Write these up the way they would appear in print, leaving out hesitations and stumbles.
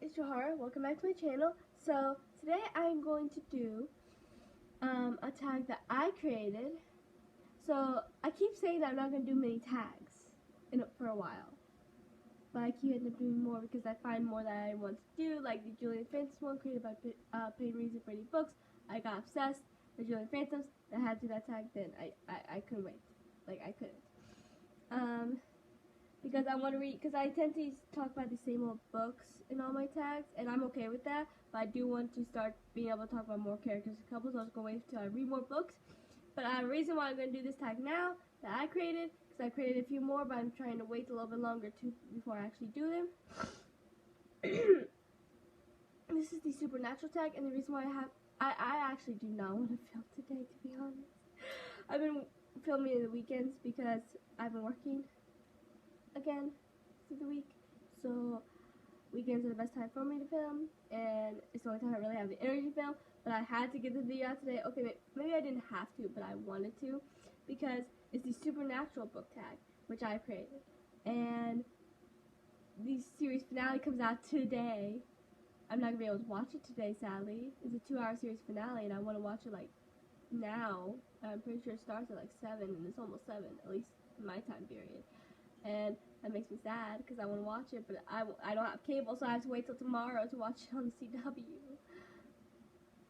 it's Johara. Welcome back to my channel. So today I'm going to do a tag that I created. So I keep saying that I'm not going to do many tags for a while, but I keep ending up doing more because I find more that I want to do, like the Julian Phantoms one created by Paid Reason for Any Books. I got obsessed with Julian Phantoms. I had to do that tag. Then I couldn't wait. Like I couldn't. Because I want to read, because I tend to talk about the same old books in all my tags, and I'm okay with that, but I do want to start being able to talk about more characters and couples, so I was going to wait until I read more books. But the reason why I'm going to do this tag now, that I created, because I created a few more, but I'm trying to wait a little bit longer before I actually do them. This is the Supernatural tag, and the reason why I actually do not want to film today, to be honest. I've been filming in the weekends because I've been working again through the week, so weekends are the best time for me to film, and it's the only time I really have the energy to film. But I had to get the video out today. Okay, maybe I didn't have to, but I wanted to, because it's the Supernatural book tag, which I created, and the series finale comes out today. I'm not gonna be able to watch it today, sadly. It's a 2-hour series finale, and I want to watch it like now. I'm pretty sure it starts at like 7, and it's almost 7, at least in my time period. And that makes me sad because I want to watch it, but I don't have cable, so I have to wait till tomorrow to watch it on the CW.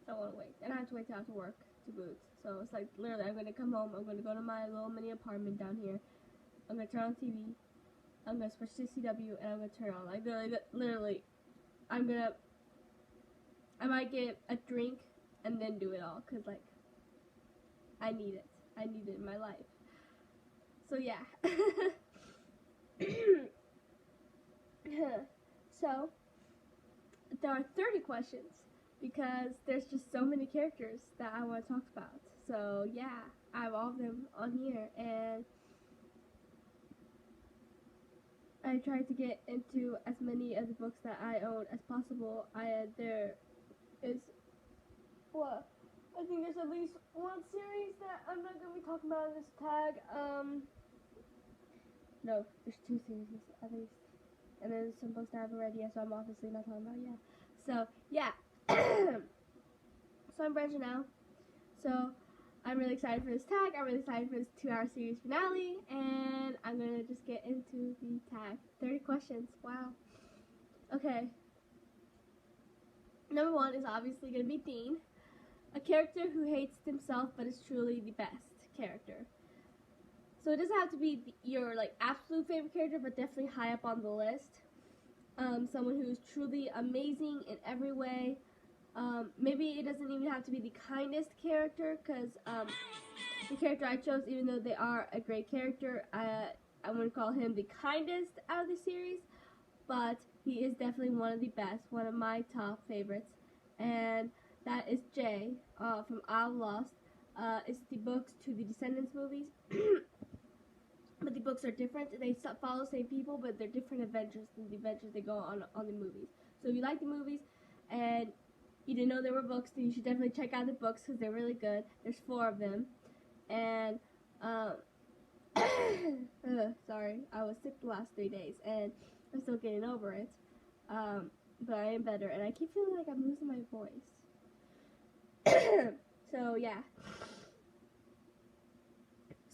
So I want to wait, and I have to wait till after work to boot. So it's like literally, I'm gonna come home. I'm gonna go to my little mini apartment down here. I'm gonna turn on TV. I'm gonna switch to CW, and I'm gonna turn on like literally. I might get a drink and then do it all, cause like I need it. I need it in my life. So yeah. So there are 30 questions because there's just so many characters that I want to talk about. So yeah, I have all of them on here, and I tried to get into as many of the books that I own as possible. There is, well, I think there's at least one series that I'm not going to be talking about in this tag. No, there's 2 series at least. And then some books that I haven't read yet, so I'm obviously not talking about yet. So, yeah. So I'm branching out. So, I'm really excited for this tag. I'm really excited for this 2-hour series finale. And I'm going to just get into the tag. 30 questions. Wow. Okay. Number 1 is obviously going to be Dean. A character who hates himself but is truly the best character. So it doesn't have to be your like absolute favorite character, but definitely high up on the list. Someone who is truly amazing in every way. Maybe it doesn't even have to be the kindest character, because the character I chose, even though they are a great character, I wouldn't call him the kindest out of the series, but he is definitely one of the best, one of my top favorites, and that is Jay from Isle Lost. It's the books to the Descendants movies. But the books are different. They follow the same people, but they're different adventures than the adventures they go on the movies. So if you like the movies and you didn't know there were books, then you should definitely check out the books because they're really good. There's 4 of them. And, sorry, I was sick the last 3 days, and I'm still getting over it. But I am better, and I keep feeling like I'm losing my voice. So, yeah.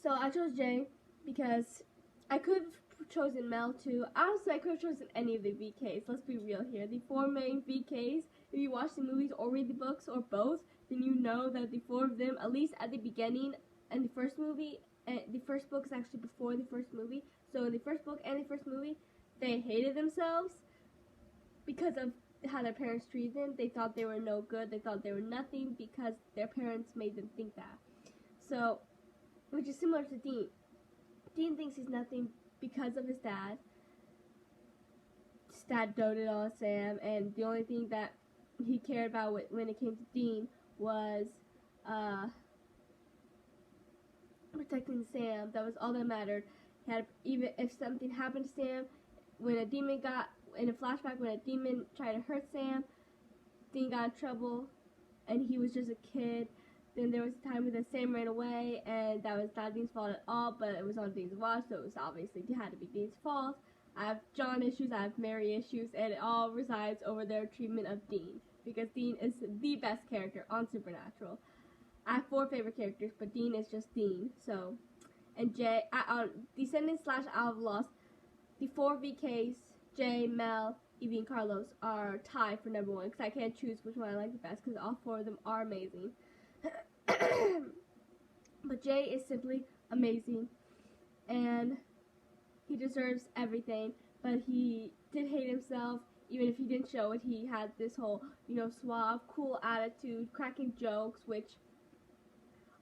So I chose Jay because I could have chosen Mel too. Honestly, I could have chosen any of the VKs. Let's be real here. The 4 main VKs, if you watch the movies or read the books or both, then you know that the 4 of them, at least at the beginning and the first movie, and the first book is actually before the first movie. So in the first book and the first movie, they hated themselves because of how their parents treated them. They thought they were no good. They thought they were nothing because their parents made them think that. So, which is similar to Dean. Dean thinks he's nothing because of his dad. His dad doted on Sam, and the only thing that he cared about when it came to Dean was protecting Sam. That was all that mattered. Even if something happened to Sam, when a demon in a flashback, when a demon tried to hurt Sam, Dean got in trouble, and he was just a kid. Then there was a time when Sam ran away, and that was not Dean's fault at all, but it was on Dean's watch, so it was obviously had to be Dean's fault. I have John issues, I have Mary issues, and it all resides over their treatment of Dean, because Dean is the best character on Supernatural. I have 4 favorite characters, but Dean is just Dean. So, and Jay on Descendants / Out of Lost, the 4 VKs, Jay, Mel, Evie, and Carlos are tied for number 1, because I can't choose which one I like the best, because all 4 of them are amazing. But Jay is simply amazing, and he deserves everything, but he did hate himself. Even if he didn't show it, he had this whole, suave, cool attitude, cracking jokes, which,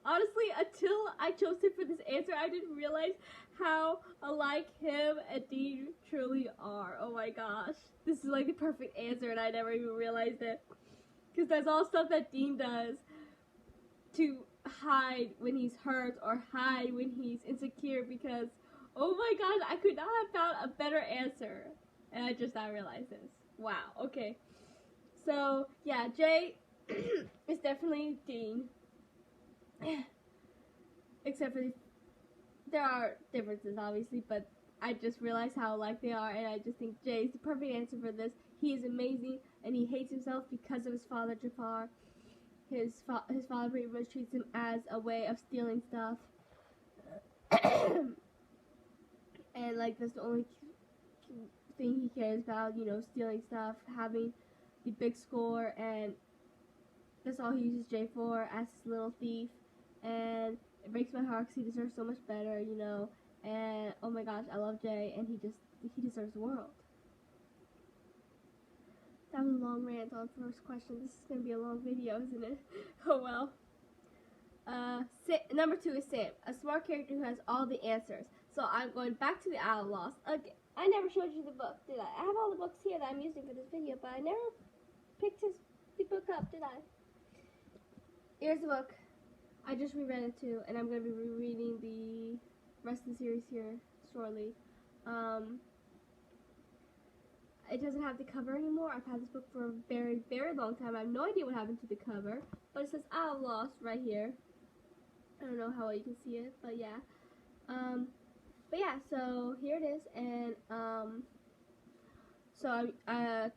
honestly, until I chose him for this answer, I didn't realize how alike him and Dean truly are. Oh my gosh. This is like the perfect answer, and I never even realized it. Because that's all stuff that Dean does to hide when he's hurt or hide when he's insecure, because, oh my gosh, I could not have found a better answer. And I just now realized this. Wow, okay. So, yeah, Jay is definitely Dean. Except for there are differences, obviously, but I just realized how alike they are, and I just think Jay is the perfect answer for this. He is amazing, and he hates himself because of his father, Jafar. His father pretty much treats him as a way of stealing stuff. And, like, that's the only thing he cares about, stealing stuff, having the big score, and that's all he uses Jay for, as his little thief. And it breaks my heart because he deserves so much better, and oh my gosh, I love Jay, and he deserves the world. That was a long rant on first question. This is going to be a long video, isn't it? Oh well. Number 2 is Sam, a smart character who has all the answers. So I'm going back to the Out of Lost. I never showed you the book, did I? I have all the books here that I'm using for this video, but I never picked the book up, did I? Here's the book. I just reread it too, and I'm going to be rereading the rest of the series here shortly. It doesn't have the cover anymore. I've had this book for a very, very long time. I have no idea what happened to the cover, but it says Out of Lost right here. I don't know how well you can see it, but yeah. So here it is, and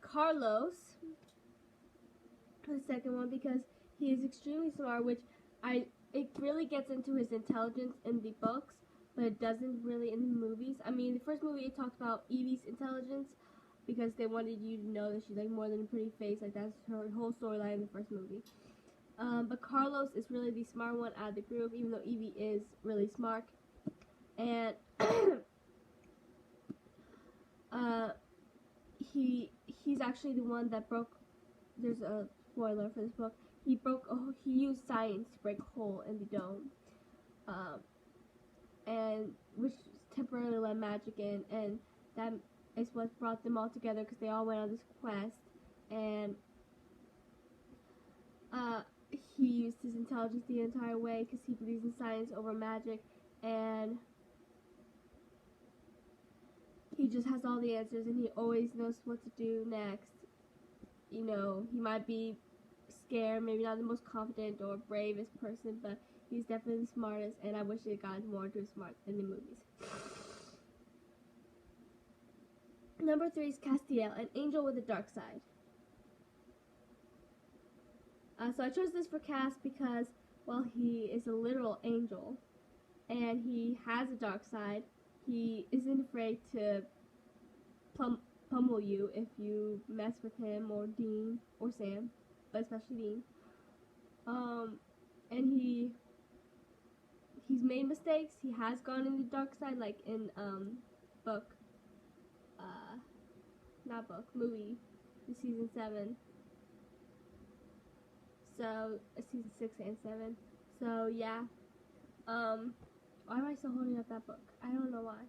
Carlos, the second one, because he is extremely smart, which it really gets into his intelligence in the books, but it doesn't really in the movies. I mean, the first movie it talked about Evie's intelligence, because they wanted you to know that she's like more than a pretty face, like that's her whole storyline in the first movie. But Carlos is really the smart one out of the group, even though Evie is really smart. And he's actually the one that broke. There's a spoiler for this book. He used science to break a hole in the dome, and which temporarily let magic in, and that is what brought them all together, because they all went on this quest, and he used his intelligence the entire way, because he believes in science over magic, and he just has all the answers, and he always knows what to do next. He might be scared, maybe not the most confident or bravest person, but he's definitely the smartest, and I wish it got more into his smarts in the movies. Number 3 is Castiel, an angel with a dark side. So I chose this for Cass because, well, he is a literal angel, and he has a dark side. He isn't afraid to pummel you if you mess with him or Dean or Sam, but especially Dean. And he's made mistakes. He has gone in the dark side, like in movie, in season 7. So season 6 and 7. So yeah. Why am I still holding up that book? I don't know why.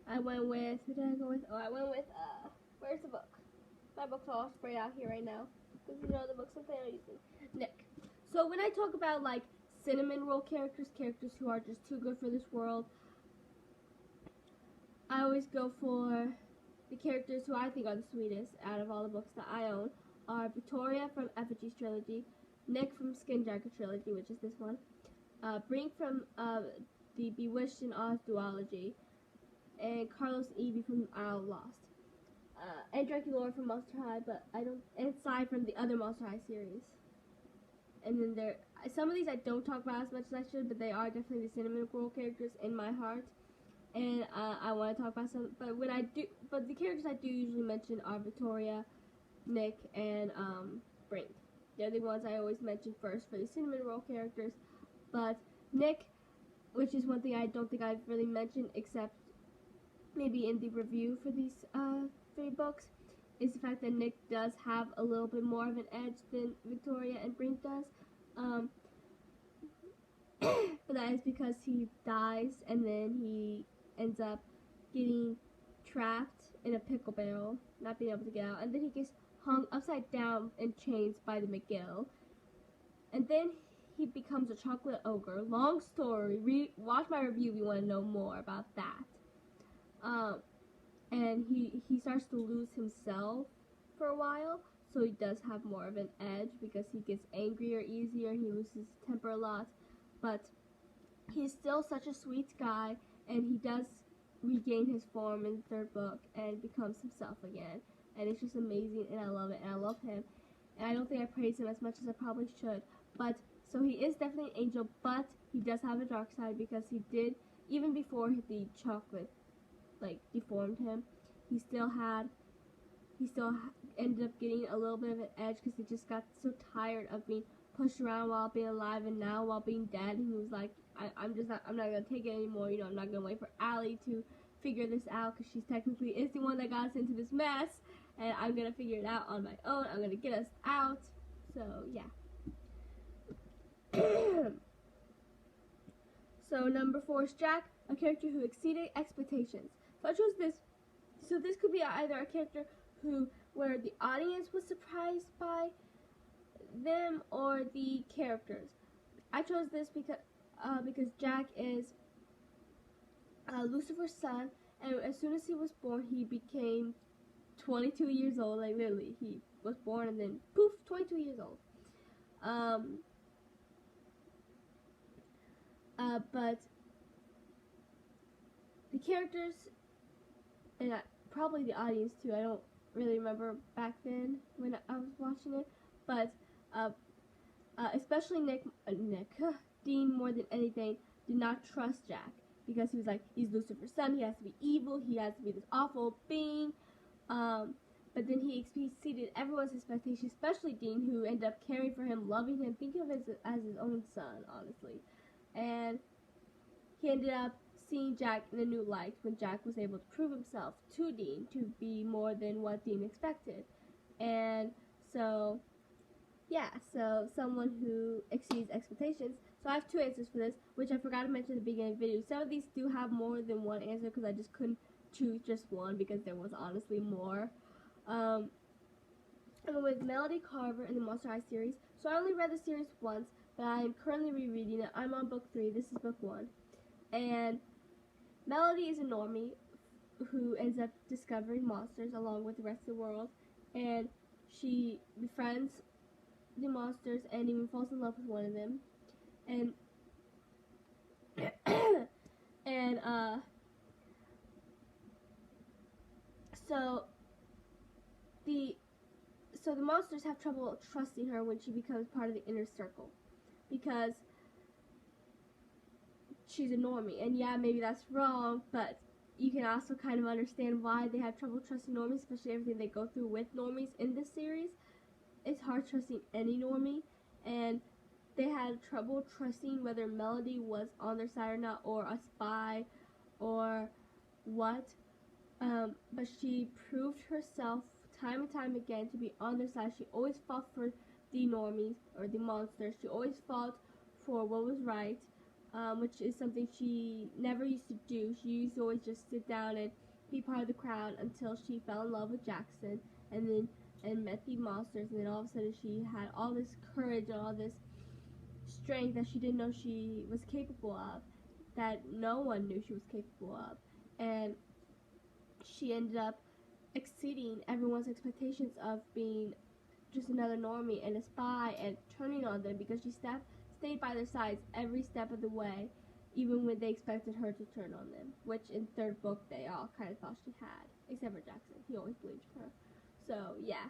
I went with, who did I go with? I went with, where's the book? My book's all sprayed out here right now, because the books I'm planning on using. Nick. So when I talk about, like, cinnamon roll characters who are just too good for this world, I always go for the characters who I think are the sweetest out of all the books that I own, are Victoria from Effigy's trilogy, Nick from Skinjacker trilogy, which is this one, Brink from the Bewitched and Oz duology, and Carlos Evie from Lost. And Draculaura from Monster High, but I don't, and Sai from the other Monster High series. And then some of these I don't talk about as much as I should, but they are definitely the cinnamon roll characters in my heart. And I want to talk about some, but the characters I do usually mention are Victoria, Nick, and Brink. They're the ones I always mention first for the cinnamon roll characters. But Nick, which is one thing I don't think I've really mentioned except maybe in the review for these 3 books, is the fact that Nick does have a little bit more of an edge than Victoria and Brink does. But that is because he dies and then he ends up getting trapped in a pickle barrel, not being able to get out, and then he gets hung upside down in chains by the McGill, and then he becomes a chocolate ogre. Long story. Watch my review if you want to know more about that. And he starts to lose himself for a while, so he does have more of an edge because he gets angrier easier, he loses his temper a lot, but he's still such a sweet guy, and he does regain his form in the 3rd book and becomes himself again, and it's just amazing, and I love it, and I love him, and I don't think I praise him as much as I probably should, but, so he is definitely an angel, but he does have a dark side because he did, even before the chocolate deformed him, he still ended up getting a little bit of an edge because he just got so tired of being pushed around while being alive and now while being dead, and he was like, I'm not gonna take it anymore, I'm not gonna wait for Allie to figure this out because she technically is the one that got us into this mess, and I'm gonna figure it out on my own, I'm gonna get us out, so yeah. So number 4 is Jack, a character who exceeded expectations. So I chose this. So this could be either a character where the audience was surprised by them or the characters. I chose this because Jack is Lucifer's son, and as soon as he was born, he became 22 years old. Like literally, he was born and then poof, 22 years old. But the characters, and probably the audience too, I don't really remember back then when I was watching it, but especially Dean more than anything, did not trust Jack, because he was like, he's Lucifer's son, he has to be evil, he has to be this awful being, but then he exceeded everyone's expectations, especially Dean, who ended up caring for him, loving him, thinking of him as his own son, honestly, and he ended up seeing Jack in a new light when Jack was able to prove himself to Dean to be more than what Dean expected. And so, yeah, so someone who exceeds expectations. So I have 2 answers for this, which I forgot to mention at the beginning of the video. Some of these do have more than one answer because I just couldn't choose just one because there was honestly more. I'm with Melody Carver in the Monster High series. So I only read the series once, but I'm currently rereading it. I'm on book 3. This is book 1. And Melody is a normie who ends up discovering monsters along with the rest of the world, and she befriends the monsters and even falls in love with one of them, and so the monsters have trouble trusting her when she becomes part of the inner circle, because she's a normie, and yeah, maybe that's wrong, but you can also kind of understand why they have trouble trusting normies, especially everything they go through with normies in this series. It's hard trusting any normie, and they had trouble trusting whether Melody was on their side or not, or a spy, or what, but she proved herself time and time again to be on their side. She always fought for the normies, or the monsters. She always fought for what was right, which is something she never used to do. She used to always just sit down and be part of the crowd until she fell in love with Jackson, and met the monsters, and then all of a sudden she had all this courage and all this strength that she didn't know she was capable of, that no one knew she was capable of, and she ended up exceeding everyone's expectations of being just another normie and a spy and turning on them, because she stayed by their sides every step of the way, even when they expected her to turn on them, which in third book they all kind of thought she had, except for Jackson. He always believed her. So, yeah.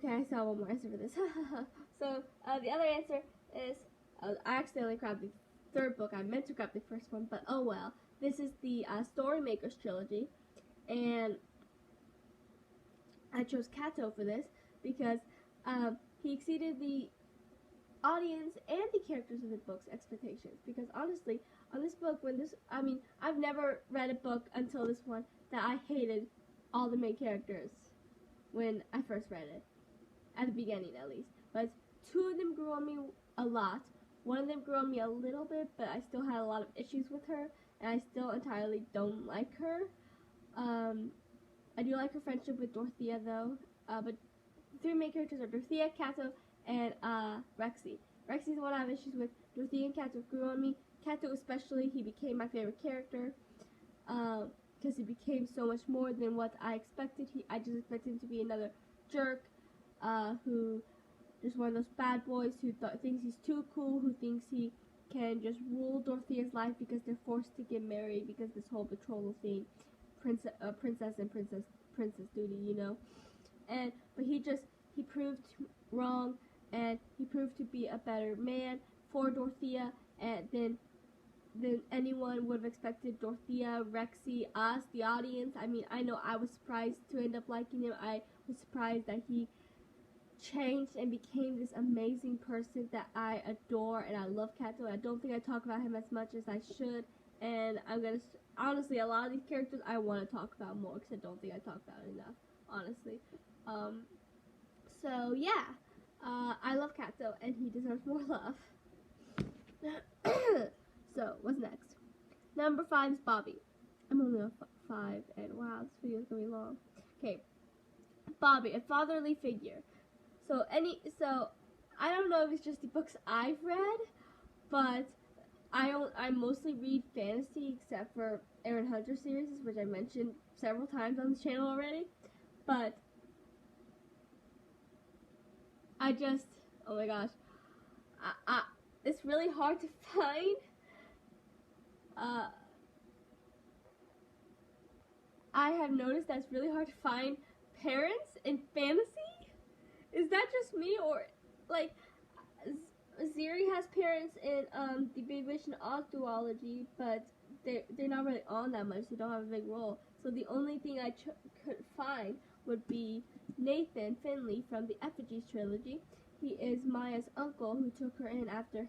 I saw one more answer for this. So, the other answer is, I accidentally grabbed the third book. I meant to grab the first one, but oh well. This is the Storymakers trilogy, and I chose Kato for this because he exceeded the audience and the characters of the book's expectations. Because honestly, on this book, I've never read a book until this one that I hated all the main characters when I first read it, at the beginning at least. But two of them grew on me a lot. One of them grew on me a little bit, but I still had a lot of issues with her, and I still entirely don't like her. I do like her friendship with Dorothea, though. But the three main characters are Dorothea, Kato, and Rexy. Rexy's the one I have issues with. Dorothea and Kato grew on me. Kato especially, he became my favorite character. Because he became so much more than what I expected. I just expected him to be another jerk, who just one of those bad boys who thinks he's too cool, who thinks he can just rule Dorothea's life because they're forced to get married because this whole betrothal thing, princess and princess duty, you know. But he proved wrong, and he proved to be a better man for Dorothea, and than anyone would have expected. Dorothea, Rexy, us, the audience. I mean, I know I was surprised to end up liking him. I was surprised that he changed and became this amazing person that I adore, and I love Kato. I don't think I talk about him as much as I should, and honestly, a lot of these characters I want to talk about more because I don't think I talk about it enough, honestly. So yeah, I love Kato, and he deserves more love. So, what's next? Number 5 is Bobby. I'm only on 5, and wow, this video is going to be long. Okay, Bobby, a fatherly figure. So I don't know if it's just the books I've read, but I mostly read fantasy except for Aaron Hunter series, which I mentioned several times on this channel already. But oh my gosh, it's really hard to find. I have noticed that it's really hard to find parents in fantasy. Is that just me, or like Ziri has parents in the Big Witch and Oz duology, but they're not really on that much. They don't have a big role. So the only thing I could find would be Nathan Finley from the Effigies trilogy. He is Maya's uncle who took her in after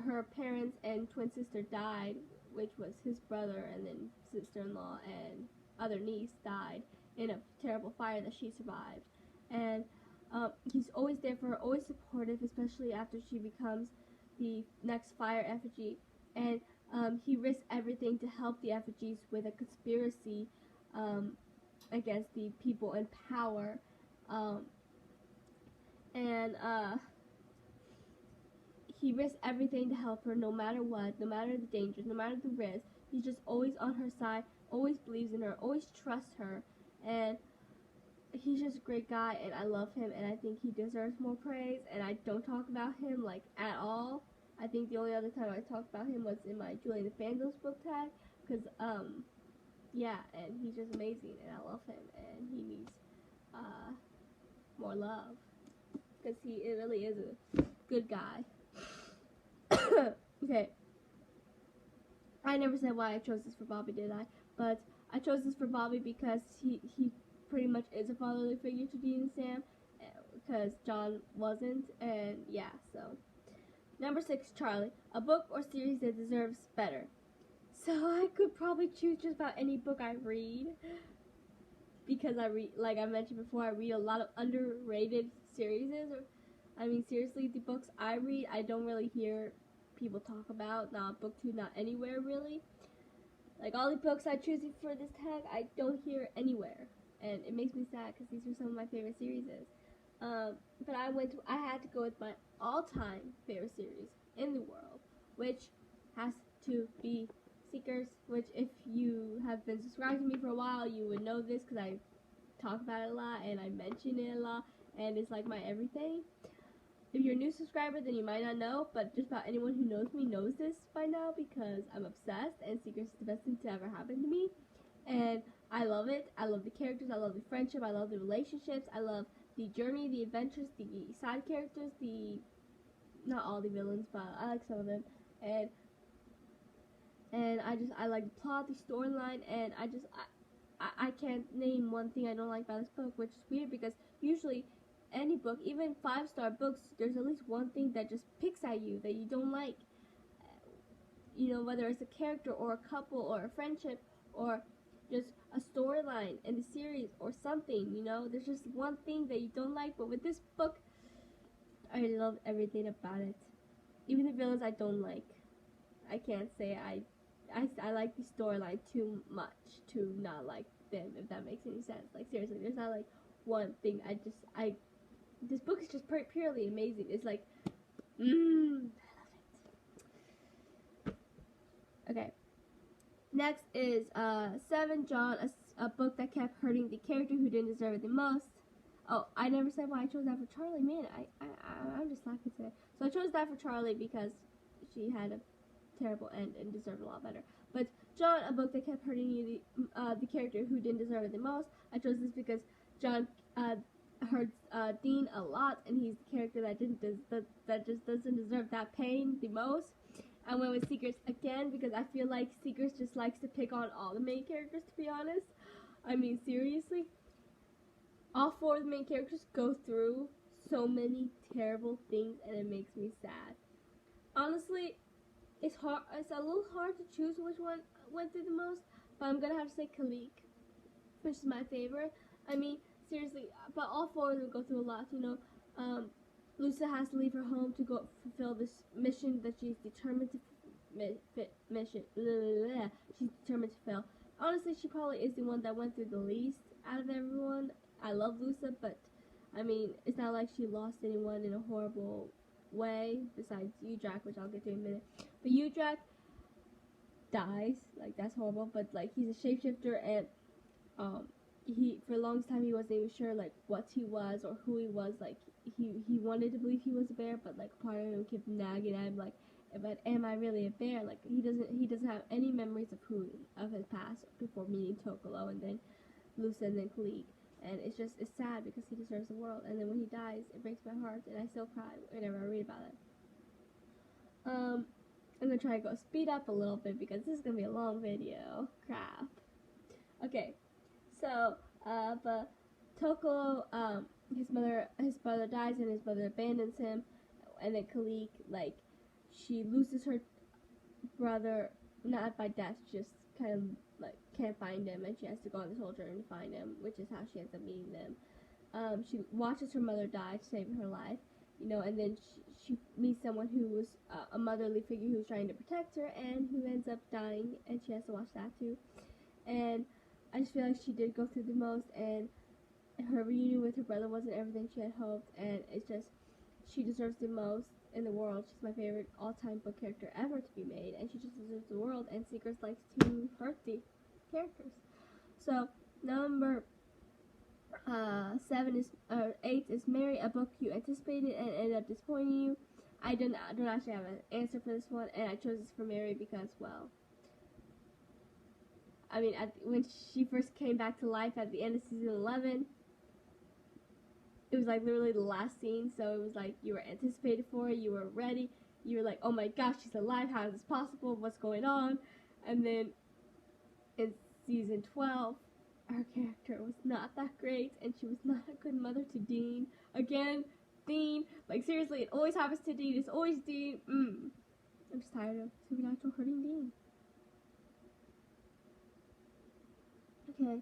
her parents and twin sister died, which was his brother and then sister-in-law and other niece died in a terrible fire that she survived. And he's always there for her, always supportive, especially after she becomes the next fire effigy. And he risks everything to help the effigies with a conspiracy against the people in power. He risks everything to help her, no matter what, no matter the dangers, no matter the risk. He's just always on her side, always believes in her, always trusts her, and he's just a great guy, and I love him, and I think he deserves more praise, and I don't talk about him, like, at all. I think the only other time I talked about him was in my Julian the Fangirls book tag, because, yeah, and he's just amazing, and I love him, and he needs, more love, because he really is a good guy. Okay. I never said why I chose this for Bobby, did I? But I chose this for Bobby because he pretty much is a fatherly figure to Dean and Sam, because John wasn't, and yeah, so. Number 6, Charlie. A book or series that deserves better. So I could probably choose just about any book I read, because like I mentioned before, I read a lot of underrated series. Seriously, the books I read, I don't really hear people talk about, not BookTube, not anywhere really. Like all the books I choose for this tag, I don't hear anywhere, and it makes me sad because these are some of my favorite series. But I had to go with my all-time favorite series in the world, which has to be Seekers. Which, if you have been subscribed to me for a while, you would know this because I talk about it a lot and I mention it a lot. and it's like my everything. If you're a new subscriber, then you might not know, but just about anyone who knows me knows this by now because I'm obsessed, and Secrets is the best thing to ever happen to me. And I love it. I love the characters. I love the friendship. I love the relationships. I love the journey, the adventures, the side characters, not all the villains, but I like some of them. And I like the plot, the storyline, and I can't name one thing I don't like about this book, which is weird because usually any book, even 5-star books, there's at least one thing that just picks at you that you don't like. You know, whether it's a character or a couple or a friendship or just a storyline in the series or something, you know, there's just one thing that you don't like. But with this book, I love everything about it. Even the villains I don't like. I can't say I like the storyline too much to not like them, if that makes any sense. Like, seriously, there's not like one thing. This book is just purely amazing. It's like, I love it. Okay. Next is 7, John, a book that kept hurting the character who didn't deserve it the most. Oh, I never said why I chose that for Charlie. Man, I'm just slacking today. So I chose that for Charlie because she had a terrible end and deserved a lot better. But John, a book that kept hurting you, the character who didn't deserve it the most. I chose this because John hurts Dean a lot, and he's the character that just doesn't deserve that pain the most. I went with Secrets again because I feel like Secrets just likes to pick on all the main characters, to be honest. I mean, seriously. All 4 of the main characters go through so many terrible things, and it makes me sad. Honestly, it's a little hard to choose which one went through the most, but I'm gonna have to say Khalik, which is my favorite. I mean, seriously, but all 4 of them go through a lot, you know. Lusa has to leave her home to go fulfill this mission that she's determined to she's determined to fail. Honestly, she probably is the one that went through the least out of everyone. I love Lusa, but I mean, it's not like she lost anyone in a horrible way besides Udrak, which I'll get to in a minute. But Udrak dies, like, that's horrible, but like, he's a shapeshifter, and he, for the longest time, he wasn't even sure like what he was or who he was. Like, he wanted to believe he was a bear, but like part of him kept nagging at him like, but am I really a bear? Like, he doesn't have any memories of his past before meeting Tokolo and then Lusa and then Khalik. And it's sad because he deserves the world. And then when he dies, it breaks my heart, and I still cry whenever I read about it. I'm gonna try to go speed up a little bit because this is gonna be a long video. Crap. Okay, so but Tokolo, his brother dies and his brother abandons him, and then Khalik, like, she loses her brother, not by death, just kind of like can't find him, and she has to go on this whole journey to find him, which is how she ends up meeting them. She watches her mother die to save her life, you know, and then she meets someone who was a motherly figure who was trying to protect her and who ends up dying, and she has to watch that too. And I just feel like she did go through the most, and her reunion with her brother wasn't everything she had hoped, and it's just, she deserves the most in the world. She's my favorite all-time book character ever to be made, and she just deserves the world, and Secrets likes to hurt the characters. So, number 8 is Mary, a book you anticipated and ended up disappointing you. I don't actually have an answer for this one, and I chose this for Mary because, well, I mean, when she first came back to life at the end of season 11, it was like literally the last scene, so it was like you were anticipated for it, you were ready, you were like, oh my gosh, she's alive, how is this possible, what's going on? And then in season 12, her character was not that great, and she was not a good mother to Dean. Again, Dean, like, seriously, it always happens to Dean, it's always Dean. I'm just tired of Supernatural hurting Dean. Okay,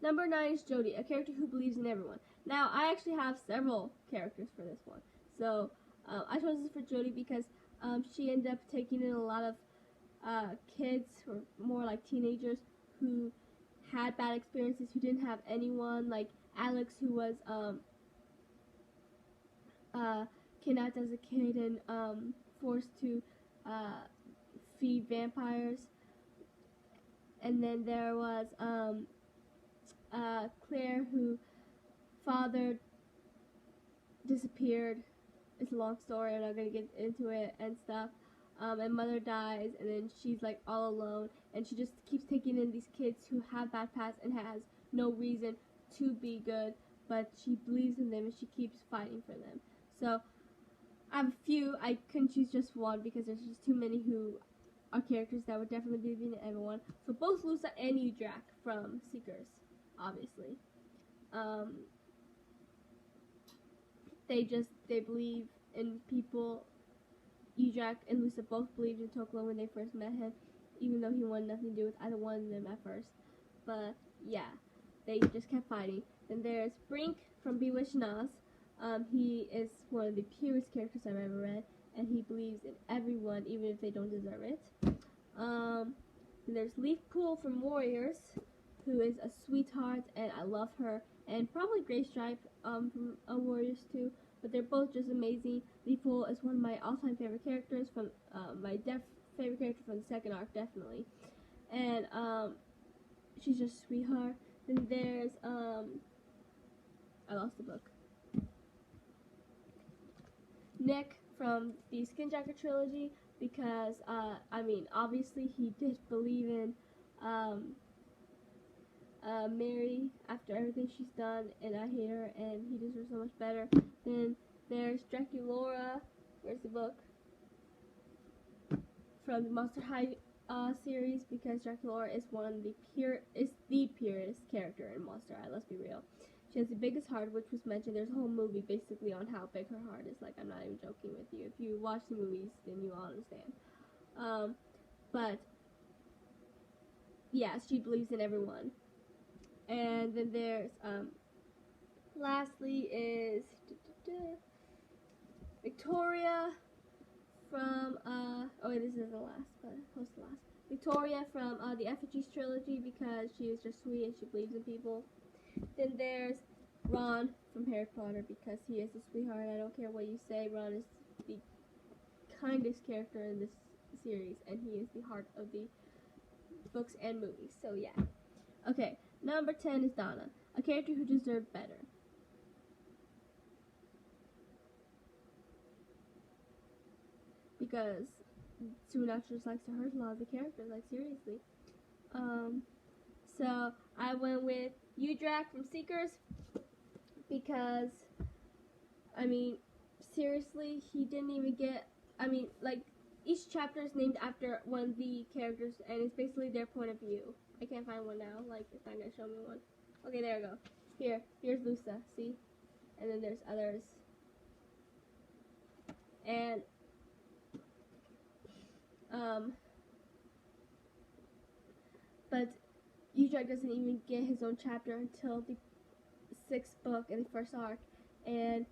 number 9 is Jodie, a character who believes in everyone. Now, I actually have several characters for this one. So, I chose this for Jodie because she ended up taking in a lot of kids, or more like teenagers, who had bad experiences, who didn't have anyone, like Alex, who was kidnapped as a kid and forced to feed vampires. And then there was Claire, who fathered disappeared. It's a long story. I'm not gonna get into it and stuff. And mother dies, and then she's like all alone, and she just keeps taking in these kids who have bad past and has no reason to be good, but she believes in them and she keeps fighting for them. So I have a few. I couldn't choose just one because there's just too many who are characters that would definitely be in everyone. So both Lusa and Udrak from Seekers, obviously. They believe in people. Udrak and Lusa both believed in Toklo when they first met him, even though he wanted nothing to do with either one of them at first. But yeah, they just kept fighting. Then there's Brink from Bewitched Nas. He is one of the purest characters I've ever read, and he believes in everyone, even if they don't deserve it. And there's Leafpool from Warriors, who is a sweetheart, and I love her. And probably Greystripe from Warriors too, but they're both just amazing. Leafpool is one of my all-time favorite characters from my favorite character from the second arc, definitely. And she's just a sweetheart. Then there's I lost the book. Nick from the Skinjacket trilogy, because I mean, obviously he did believe in Mary after everything she's done, and I hate her, and he deserves so much better. Then there's Draculaura. Where's the book? From the Monster High series, because Draculaura is the purest character in Monster High. Let's be real. She has the biggest heart, which was mentioned. There's a whole movie basically on how big her heart is. Like, I'm not even joking with you. If you watch the movies, then you all understand. But yeah, she believes in everyone. And then there's lastly is Victoria from this is the last, but close to the last. Victoria from the Effigies trilogy, because she is just sweet and she believes in people. Then there's Ron from Harry Potter, because he is a sweetheart. I don't care what you say. Ron is the kindest character in this series, and he is the heart of the books and movies. So yeah. Okay, number 10 is Donna, a character who deserved better. Because Supernatural just likes to hurt a lot of the characters, like seriously. So I went with Udrak from Seekers, because, I mean, seriously, he didn't even get, I mean, like, each chapter is named after one of the characters, and it's basically their point of view. I can't find one now, like, it's not going to show me one. Okay, there we go. Here's Lusa, see? And then there's others. And, but Udrak doesn't even get his own chapter until the 6th book in the first arc, and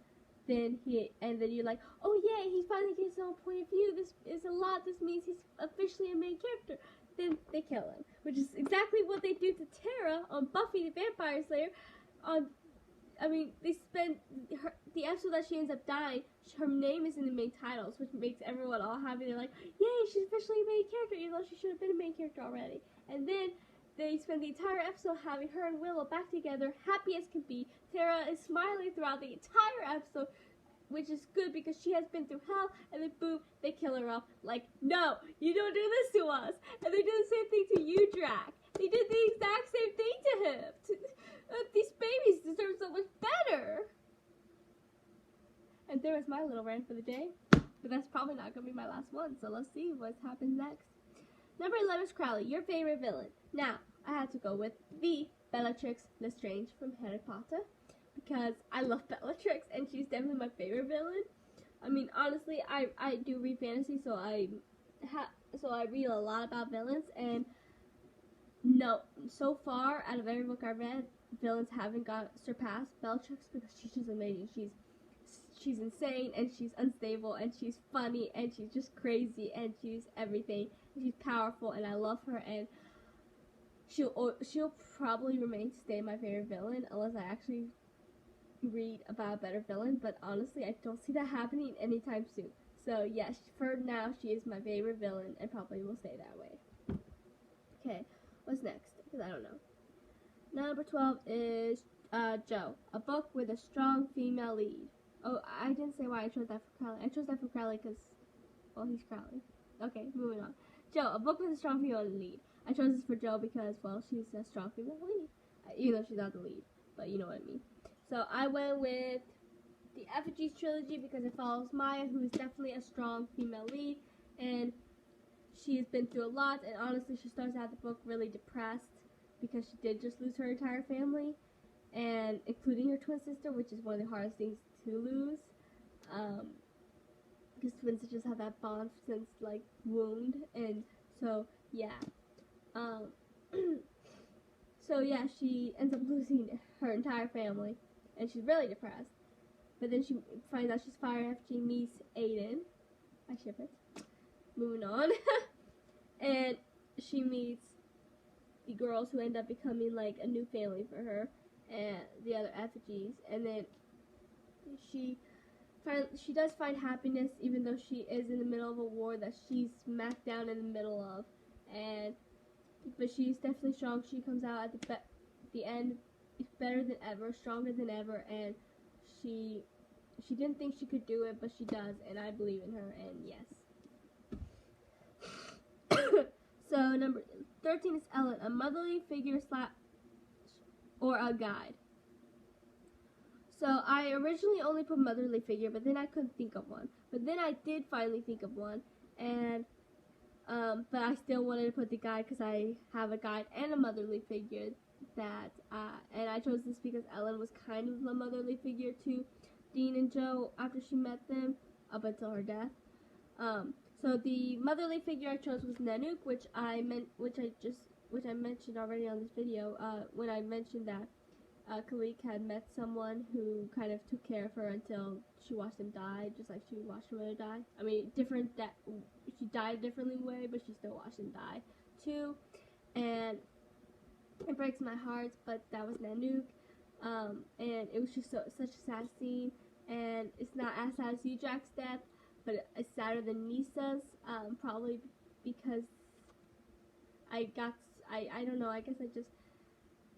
then you're like, oh yeah, he's finally getting his own point of view. This is a lot. This means he's officially a main character. Then they kill him, which is exactly what they do to Tara on Buffy the Vampire Slayer. They spend the episode that she ends up dying. Her name is in the main titles, which makes everyone all happy. They're like, yay, she's officially a main character, even though she should have been a main character already. And then they spend the entire episode having her and Willow back together, happy as can be. Tara is smiling throughout the entire episode, which is good because she has been through hell, and then boom, they kill her off. Like, no, you don't do this to us. And they did the same thing to Udrak. They did the exact same thing to him. These babies deserve so much better. And there was my little rant for the day. But that's probably not going to be my last one, so let's see what happens next. Number 11 is Crowley, your favorite villain. Now, I had to go with the Bellatrix Lestrange from Harry Potter, because I love Bellatrix, and she's definitely my favorite villain. I mean, honestly, I do read fantasy, so I read a lot about villains, and no, so far, out of every book I've read, villains haven't got surpassed Bellatrix, because she's just amazing. She's insane, and she's unstable, and she's funny, and she's just crazy, and she's everything. And she's powerful, and I love her, and she'll probably stay my favorite villain unless I actually read about a better villain. But honestly, I don't see that happening anytime soon. So yes, for now, she is my favorite villain, and probably will stay that way. Okay, what's next? Because I don't know. Number 12 is Jo, a book with a strong female lead. Oh, I didn't say why I chose that for Crowley. I chose that for Crowley because, well, he's Crowley. Okay, moving on. Jo, a book with a strong female lead. I chose this for Jo because, well, she's a strong female lead. Even though she's not the lead, but you know what I mean. So I went with the Effigies trilogy because it follows Maya, who is definitely a strong female lead, and she's been through a lot, and honestly, she starts out the book really depressed because she did just lose her entire family, and including her twin sister, which is one of the hardest things to lose, because twin sisters have that bond since, like, wound, and so, yeah. So, yeah, she ends up losing her entire family, and she's really depressed. But then she finds out she's Fire Effigy meets Aiden. I ship it. Moving on. And she meets the girls who end up becoming, like, a new family for her, and the other Effigies. And then she does find happiness, even though she is in the middle of a war that she's smacked down in the middle of. But she's definitely strong. She comes out at the end better than ever, stronger than ever, and she didn't think she could do it, but she does, and I believe in her, and yes. So, number 13 is Ellen, a motherly figure or a guide. So, I originally only put motherly figure, but then I couldn't think of one. But then I did finally think of one, and but I still wanted to put the guide because I have a guide and a motherly figure and I chose this because Ellen was kind of a motherly figure to Dean and Jo after she met them up until her death. So the motherly figure I chose was Nanook, which I mentioned already on this video when I mentioned that Kalik had met someone who kind of took care of her until she watched him die, just like she watched her mother die. I mean, she died differently way, but she still watched him die too, and it breaks my heart. But that was Nanook, and it was just such a sad scene, and it's not as sad as Ujak's death, but it's sadder than Nisa's, probably because I don't know, I guess I just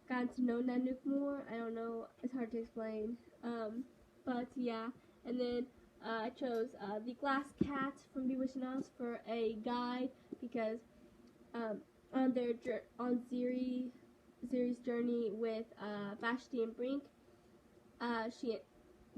got to know Nanook more. I don't know, it's hard to explain. But yeah, and then I chose the Glass Cat from Bewitched Us for a guide because on Ziri's journey with Vashti and Brink,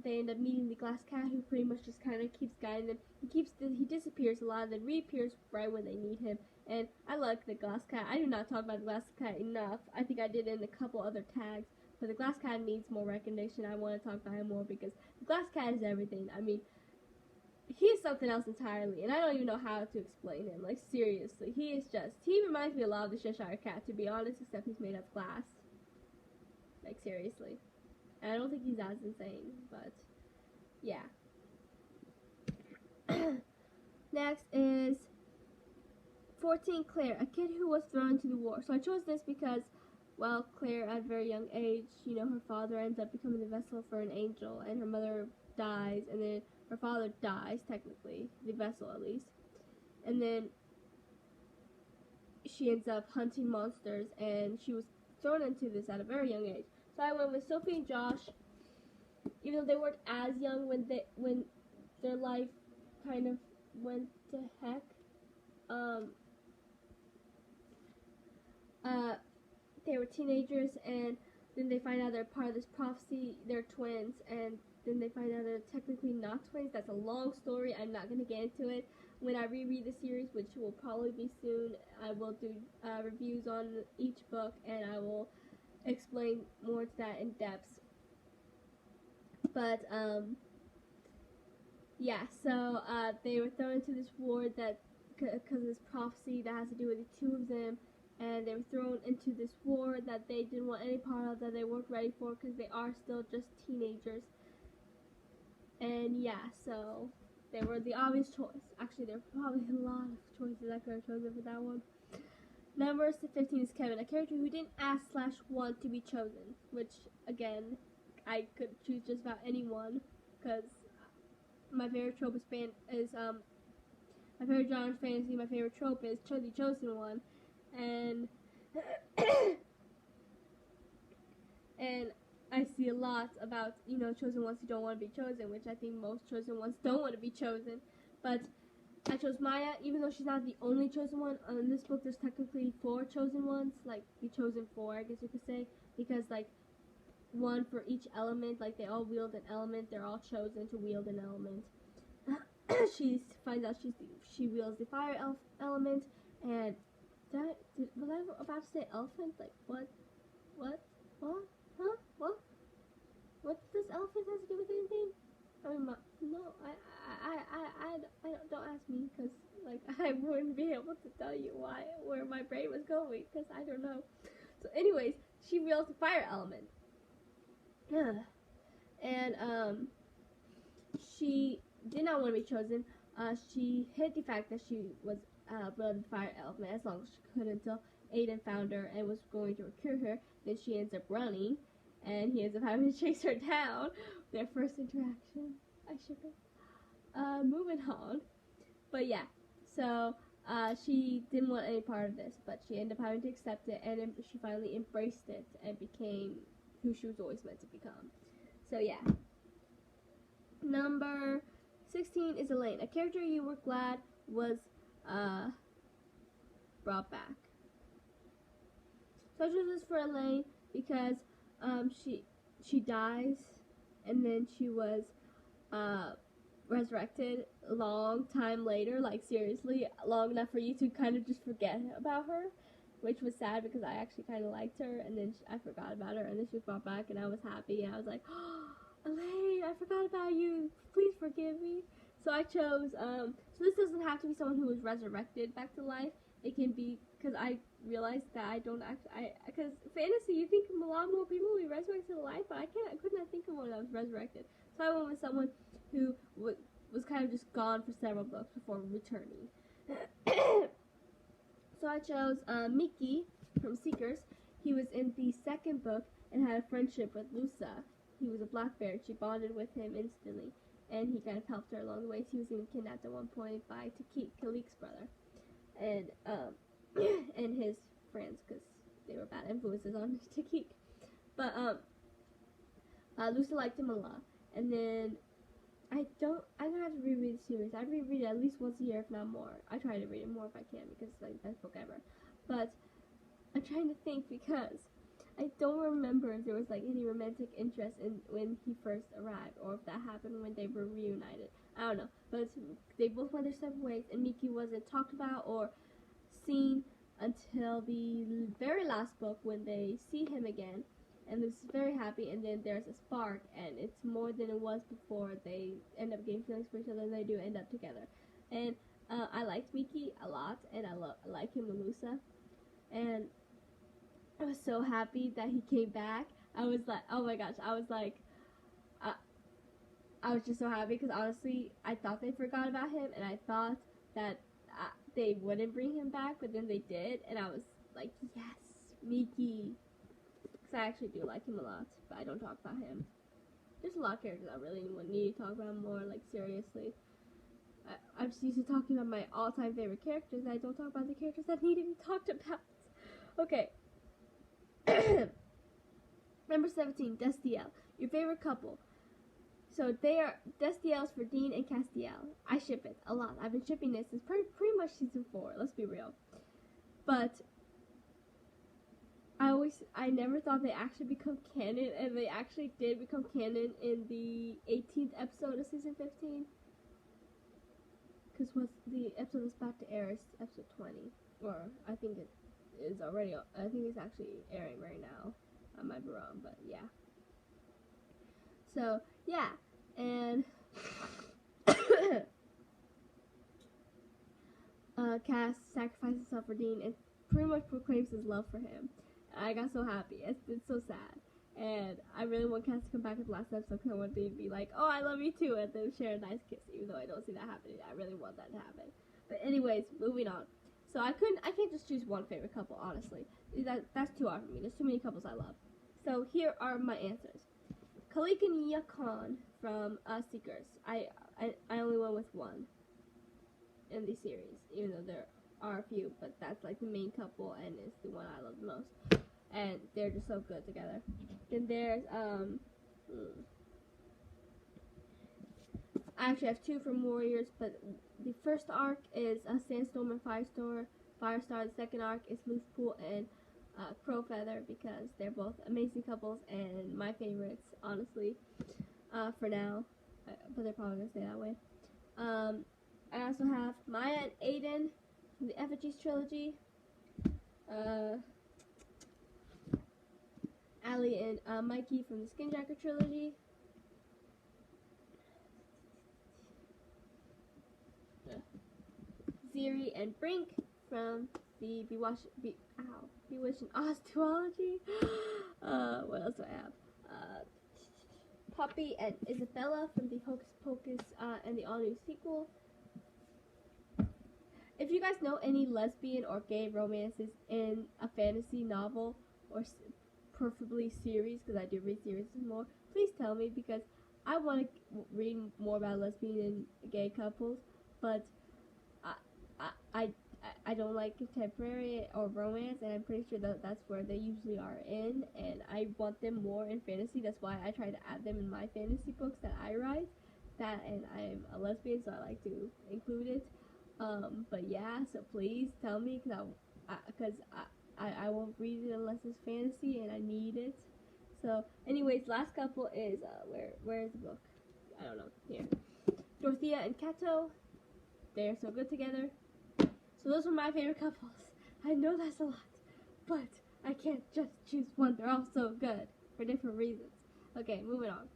they end up meeting the Glass Cat, who pretty much just kind of keeps guiding them. He disappears a lot, then reappears right when they need him. And I like the Glass Cat. I do not talk about the Glass Cat enough. I think I did in a couple other tags. But the Glass Cat needs more recognition. I want to talk about him more because the Glass Cat is everything. I mean, he is something else entirely. And I don't even know how to explain him. Like, seriously. He reminds me a lot of the Cheshire Cat, to be honest, except he's made of glass. Like, seriously. And I don't think he's as insane. But, yeah. Next is 14, Claire, a kid who was thrown into the war. So I chose this because, well, Claire, at a very young age, her father ends up becoming the vessel for an angel, and her mother dies, and then her father dies, technically, the vessel at least. And then she ends up hunting monsters, and she was thrown into this at a very young age. So I went with Sophie and Josh, even though they weren't as young when their life kind of went to heck. They were teenagers, and then they find out they're part of this prophecy. They're twins, and then they find out they're technically not twins. That's a long story. I'm not going to get into it. When I reread the series, which will probably be soon, I will do reviews on each book, and I will explain more to that in depth. But, yeah, so they were thrown into this war because of this prophecy that has to do with the two of them. And they were thrown into this war that they didn't want any part of, that they weren't ready for because they are still just teenagers. And yeah, so they were the obvious choice. Actually, there were probably a lot of choices I could have chosen for that one. Number 15 is Kevin, a character who didn't ask/want to be chosen. Which, again, I could choose just about anyone because my favorite trope is my favorite genre of fantasy. My favorite trope is the chosen one. And I see a lot lot about, you know, chosen ones who don't want to be chosen, which I think most chosen ones don't want to be chosen. But I chose Maya, even though she's not the only chosen one. In this book, there's technically 4 chosen ones, like the chosen 4, I guess you could say, because like one for each element, like they all wield an element. They're all chosen to wield an element. She finds out she wields the fire element, and was I about to say elephant? Like what? Huh? What does elephant have to do with anything? I mean, no, I don't ask me, because like I wouldn't be able to tell you where my brain was going, because I don't know. So, anyways, she wields the fire element. And she did not want to be chosen. She hid the fact that she was wielding the fire element as long as she could, until Aiden found her and was going to recruit her. Then she ends up running, and he ends up having to chase her down. Their first interaction. I should have. Moving on. But yeah, so she didn't want any part of this, but she ended up having to accept it, and she finally embraced it and became who she was always meant to become. So yeah. Number 16 is Elaine, a character you were glad was brought back. So I chose this for Elaine because she dies, and then she was resurrected a long time later, like seriously long enough for you to kind of just forget about her, which was sad because I actually kind of liked her, and then I forgot about her, and then she was brought back, and I was happy, and I was like, oh, Elaine, I forgot about you, please forgive me. So I chose, so this doesn't have to be someone who was resurrected back to life. It can be, because I realized that I don't actually, because fantasy, you think a lot more people will be resurrected to life, but I could not think of one that was resurrected. So I went with someone who was kind of just gone for several books before returning. So I chose Mickey from Seekers. He was in the second book and had a friendship with Lusa. He was a black bear. She bonded with him instantly, and he kind of helped her along the way. He was even kidnapped at one point by Kalik's brother, and and his friends, because they were bad influences on Takik. But Lusa liked him a lot, and then I don't have to reread the series. I reread it at least once a year, if not more. I try to read it more if I can, because it's like the best book ever. But I'm trying to think, because I don't remember if there was like any romantic interest in when he first arrived, or if that happened when they were reunited. I don't know. But they both went their separate ways, and Miki wasn't talked about or seen until the very last book, when they see him again. And Lucy's very happy, and then there's a spark, and it's more than it was before. They end up getting feelings for each other, and they do end up together. And I liked Miki a lot, and I like him and Lusa. And I was so happy that he came back. I was like, oh my gosh, I was just so happy, because honestly, I thought they forgot about him, and I thought that they wouldn't bring him back, but then they did, and I was like, yes, Miki. Because I actually do like him a lot, but I don't talk about him. There's a lot of characters I really need to talk about more, like seriously. I'm just used to talking about my all-time favorite characters. I don't talk about the characters that need to be talked about. Okay. Number 17, Destiel. Your favorite couple. So they are, Destiel's for Dean and Castiel. I ship it a lot. I've been shipping this since pretty much season 4, let's be real. But I never thought they actually become canon, and they actually did become canon in the 18th episode of season 15. Because the episode that's about to air is episode 20. Or, I think it is already, I think it's actually airing right now. I might be wrong, but yeah. So, yeah. And Cass sacrifices himself for Dean and pretty much proclaims his love for him. I got so happy. It's so sad. And I really want Cass to come back in the last episode, because I want Dean to be like, oh, I love you too, and then share a nice kiss, even though I don't see that happening. I really want that to happen. But anyways, moving on. So I can't just choose one favorite couple, honestly. That's too hard for me. There's too many couples I love. So here are my answers. Kalik and Yakon from Seekers. I only went with one in the series, even though there are a few, but that's like the main couple, and it's the one I love the most. And they're just so good together. Then there's I actually have two from Warriors, but the first arc is Sandstorm and Firestar. The second arc is Moosepool and Crowfeather, because they're both amazing couples and my favorites, honestly, for now. But they're probably gonna stay that way. I also have Maya and Aiden from the Effigies trilogy. Allie and Mikey from the Skinjacker trilogy. Ziri and Brink from the Bewitched and Oz duology. What else do I have? Poppy and Isabella from the Hocus Pocus and the all-new sequel. If you guys know any lesbian or gay romances in a fantasy novel, or preferably series, because I do read series more, please tell me, because I want to read more about lesbian and gay couples, but I don't like contemporary or romance, and I'm pretty sure that that's where they usually are in, and I want them more in fantasy. That's why I try to add them in my fantasy books that I write. That, and I'm a lesbian, so I like to include it. But yeah, so please tell me, because I won't read it unless it's fantasy, and I need it. So, anyways, last couple is, where is the book? I don't know. Here. Dorothea and Kato. They're so good together. So those were my favorite couples. I know that's a lot, but I can't just choose one. They're all so good for different reasons. Okay, moving on.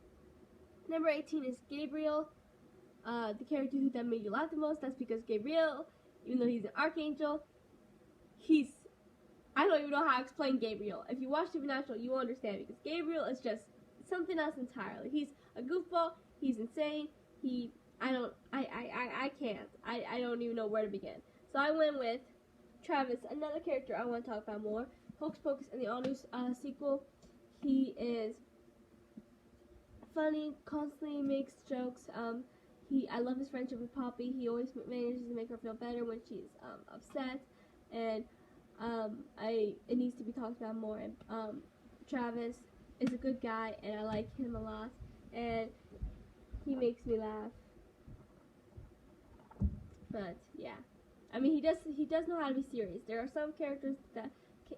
Number 18 is Gabriel. The character that made you laugh the most. That's because Gabriel, even though he's an archangel, I don't even know how to explain Gabriel. If you watch Supernatural, you will understand, because Gabriel is just something else entirely. He's a goofball. He's insane. I can't. I don't even know where to begin. So I went with Travis, another character I want to talk about more. Hocus Pocus and the all-new sequel. He is funny, constantly makes jokes. I love his friendship with Poppy. He always manages to make her feel better when she's upset, and it needs to be talked about more. And Travis is a good guy, and I like him a lot, and he makes me laugh. But yeah, I mean, he does know how to be serious. There are some characters that,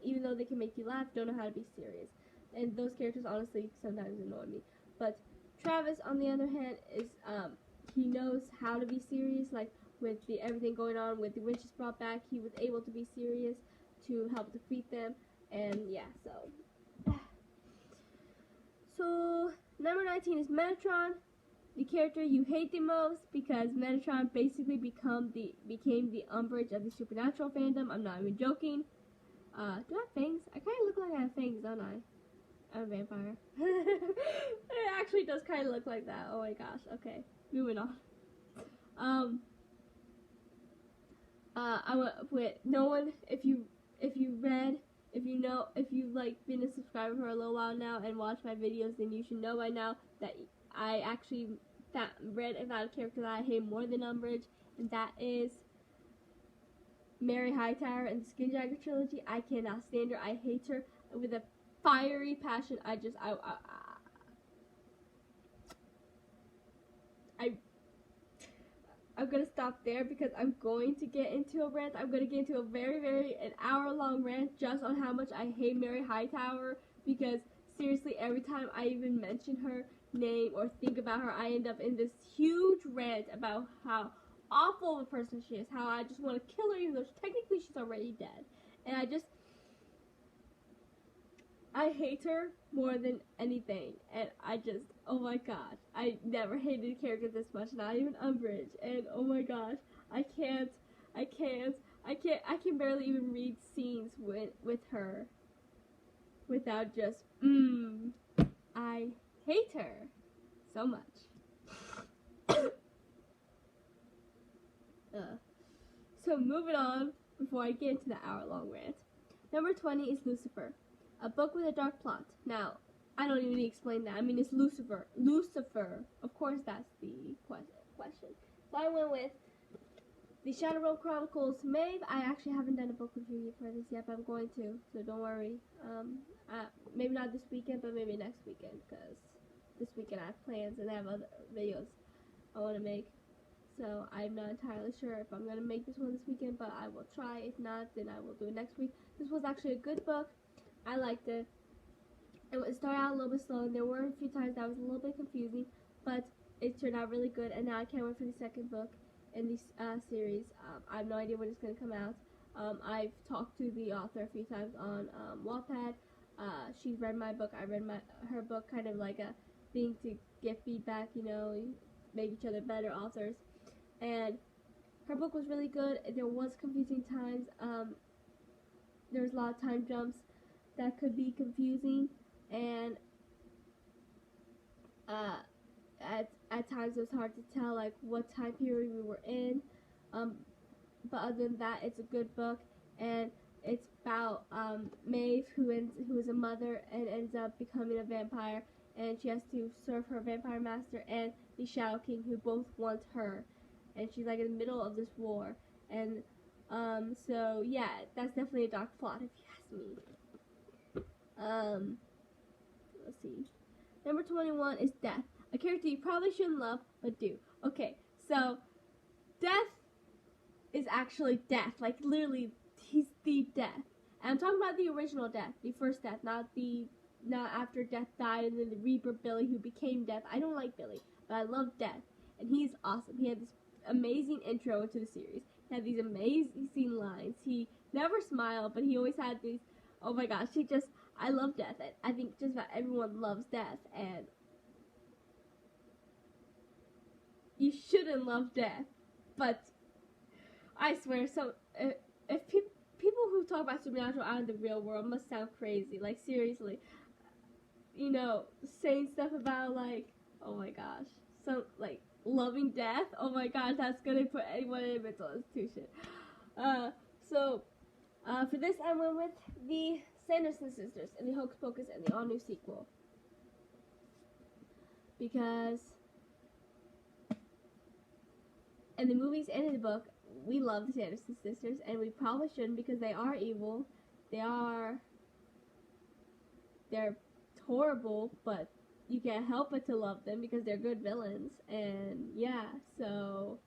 even though they can make you laugh, don't know how to be serious, and those characters honestly sometimes annoy me. But Travis, on the other hand, is he knows how to be serious. Like with everything going on with the witches brought back, he was able to be serious to help defeat them, and yeah. So number 19 is Metatron. The character you hate the most, because Metatron basically became the Umbridge of the Supernatural fandom. I'm not even joking. Do I have fangs? I kind of look like I have fangs, don't I? I'm a vampire. It actually does kind of look like that. Oh my gosh. Okay, moving on. I went with no one. If you've been a subscriber for a little while now and watched my videos, then you should know by now that I actually read about a character that I hate more than Umbridge, and that is Mary Hightower in the Skinjacker trilogy. I cannot stand her. I hate her with a fiery passion. I'm gonna stop there, because I'm going to get into a rant. I'm gonna get into a very an hour-long rant just on how much I hate Mary Hightower, because seriously, every time I even mention her name or think about her, I end up in this huge rant about how awful of a person she is, how I just want to kill her, even though technically she's already dead. And I hate her more than anything, and oh my gosh, I never hated a character this much, not even Umbridge, and oh my gosh, I can barely even read scenes with her without just, I hate her so much. So moving on, before I get into the hour-long rant, number 20 is Lucifer. A book with a dark plot. Now, I don't even need to explain that. I mean, it's Lucifer. Lucifer. Of course, that's the question. So I went with the Shadowrun Chronicles Maeve. I actually haven't done a book review for this yet, but I'm going to, so don't worry. Maybe not this weekend, but maybe next weekend, because this weekend I have plans and I have other videos I want to make. So I'm not entirely sure if I'm going to make this one this weekend, but I will try. If not, then I will do it next week. This was actually a good book. I liked it. It started out a little bit slow, and there were a few times that was a little bit confusing, but it turned out really good, and now I can't wait for the second book in this series. I have no idea when it's going to come out. I've talked to the author a few times on Wattpad. She's read my book. I read her book, kind of like a thing to get feedback, make each other better authors. And her book was really good. There was confusing times. There was a lot of time jumps that could be confusing, and at times it was hard to tell like what time period we were in. But other than that, it's a good book, and it's about Maeve, who is a mother and ends up becoming a vampire, and she has to serve her vampire master and the Shadow King, who both want her, and she's like in the middle of this war. And so yeah, that's definitely a dark plot if you ask me. Let's see. Number 21 is Death, a character you probably shouldn't love, but do. Okay, so Death is actually Death. Like, literally, he's the Death. And I'm talking about the original Death, the first Death, not after Death died and then the Reaper Billy who became Death. I don't like Billy, but I love Death. And he's awesome. He had this amazing intro into the series. He had these amazing lines. He never smiled, but he always had these, oh my gosh, I love Death. I think just about everyone loves Death, and you shouldn't love Death, but I swear, if people who talk about supernatural out in the real world must sound crazy. Like, seriously, saying stuff about, like, oh my gosh, like, loving death, oh my gosh, that's gonna put anyone in a mental institution. For this, I went with the Sanderson sisters and the Hocus Pocus and the all-new sequel. Because in the movies and in the book, we love the Sanderson sisters, and we probably shouldn't because they are evil. They're horrible, but you can't help but to love them because they're good villains. And yeah, so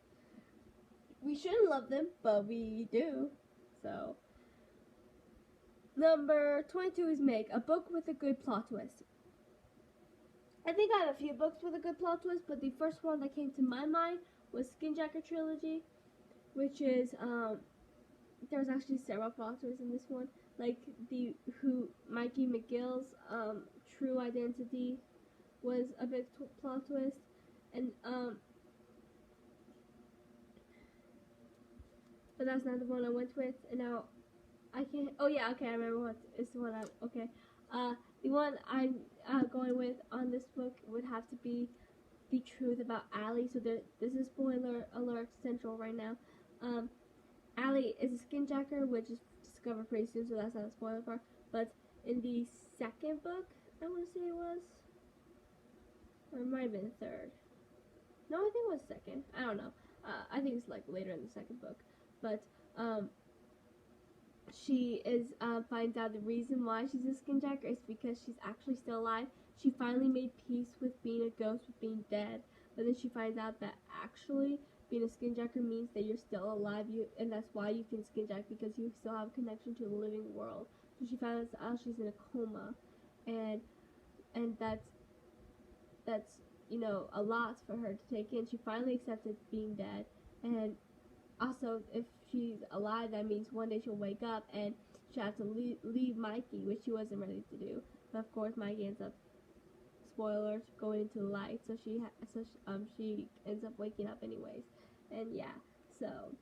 we shouldn't love them, but we do. So number 22 is Meg, a book with a good plot twist. I think I have a few books with a good plot twist, but the first one that came to my mind was Skinjacker Trilogy, which is, there's actually several plot twists in this one, like who Mikey McGill's true identity was a big plot twist, and but that's not the one I went with, and now I can't, oh yeah, okay, I remember what is the one the one I'm going with on this book would have to be The Truth About Allie. So this is spoiler alert central right now. Allie is a skinjacker, which is discovered pretty soon, so that's not a spoiler part. But in the second book, I want to say it was, or it might have been the third. No, I think it was second. I don't know. I think it's like later in the second book. But she finds out the reason why she's a skinjacker is because she's actually still alive. She finally made peace with being a ghost, with being dead. But then she finds out that actually being a skinjacker means that you're still alive, and that's why you can skinjack, because you still have a connection to the living world. So she finds out she's in a coma, and that's a lot for her to take in. She finally accepted being dead, and also if she's alive, that means one day she'll wake up and she'll have to leave Mikey, which she wasn't ready to do. But of course, Mikey ends up, spoilers, going into the light, so she ends up waking up anyways. And yeah, so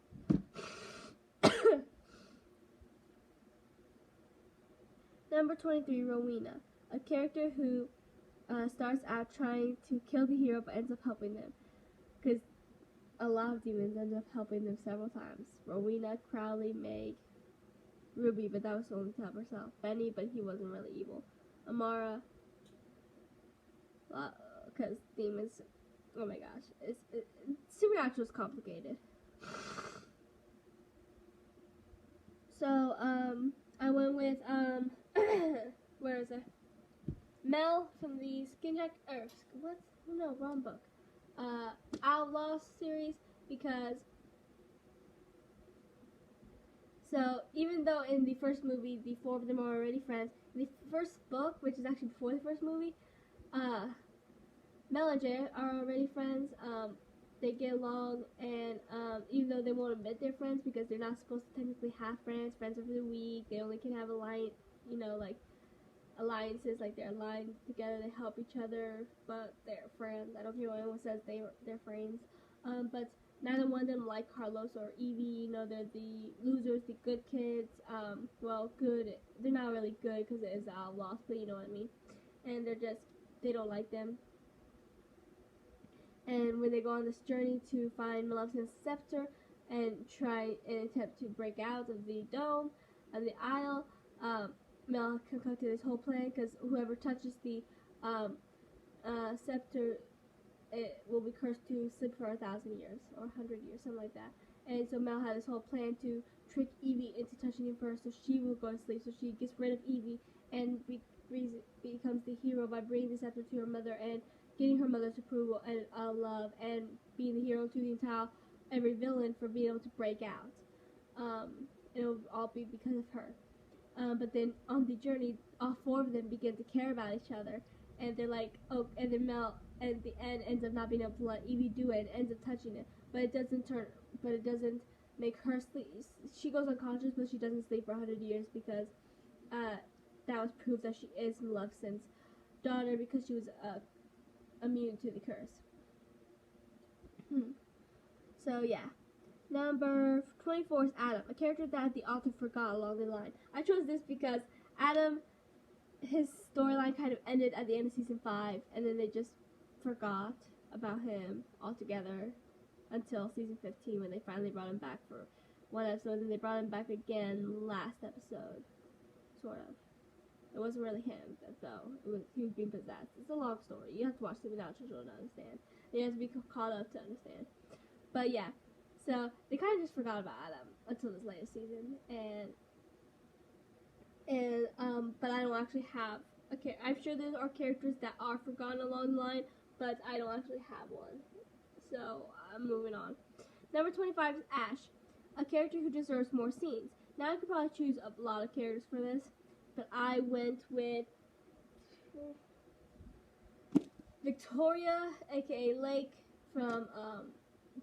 number 23, Rowena, a character who starts out trying to kill the hero but ends up helping them, because a lot of demons end up helping them several times. Rowena, Crowley, Meg, Ruby, but that was only to help herself. Benny, but he wasn't really evil. Amara, because demons, oh my gosh, Supernatural is complicated. So, I went with, where is it? Mel from the wrong book. Outlaw series, because so even though in the first movie the four of them are already friends, the first book, which is actually before the first movie, Mel and Jay are already friends. They get along, and even though they won't admit they're friends because they're not supposed to technically have friends over the week, they only can have alliances, like they're aligned together, they help each other, but they're friends. I don't care what anyone says they're friends. But neither one of them like Carlos or Evie. They're the losers, the good kids. Good. They're not really good because it is the Outlaws, but you know what I mean. And they don't like them. And when they go on this journey to find Maleficent's scepter and try and attempt to break out of the dome of the Isle, Mel concocted this whole plan because whoever touches the scepter, it will be cursed to sleep for 1,000 years or 100 years, something like that. And so Mel had this whole plan to trick Evie into touching him first, so she will go to sleep. So she gets rid of Evie and becomes the hero by bringing the scepter to her mother and getting her mother's approval and love, and being the hero to the entire every villain for being able to break out. It'll all be because of her. But then on the journey, all four of them begin to care about each other, and they're like, oh, and then Mel at the end ends up not being able to let Evie do it, and ends up touching it, but it doesn't make her sleep. She goes unconscious, but she doesn't sleep for 100 years because that was proof that she is Maleficent's daughter because she was immune to the curse. So yeah. Number 24 is Adam, a character that the author forgot along the line. I chose this because Adam, his storyline kind of ended at the end of season 5, and then they just forgot about him altogether until season 15 when they finally brought him back for one episode, and they brought him back again last episode, sort of. It wasn't really him, though. He was being possessed. It's a long story. You have to watch it without children to understand. You have to be caught up to understand. But yeah, so they kind of just forgot about Adam until this latest season, but I don't actually have I'm sure there are characters that are forgotten along the line, but I don't actually have one. So I'm moving on. Number 25 is Ash, a character who deserves more scenes. Now I could probably choose a lot of characters for this, but I went with Victoria, aka Lake, from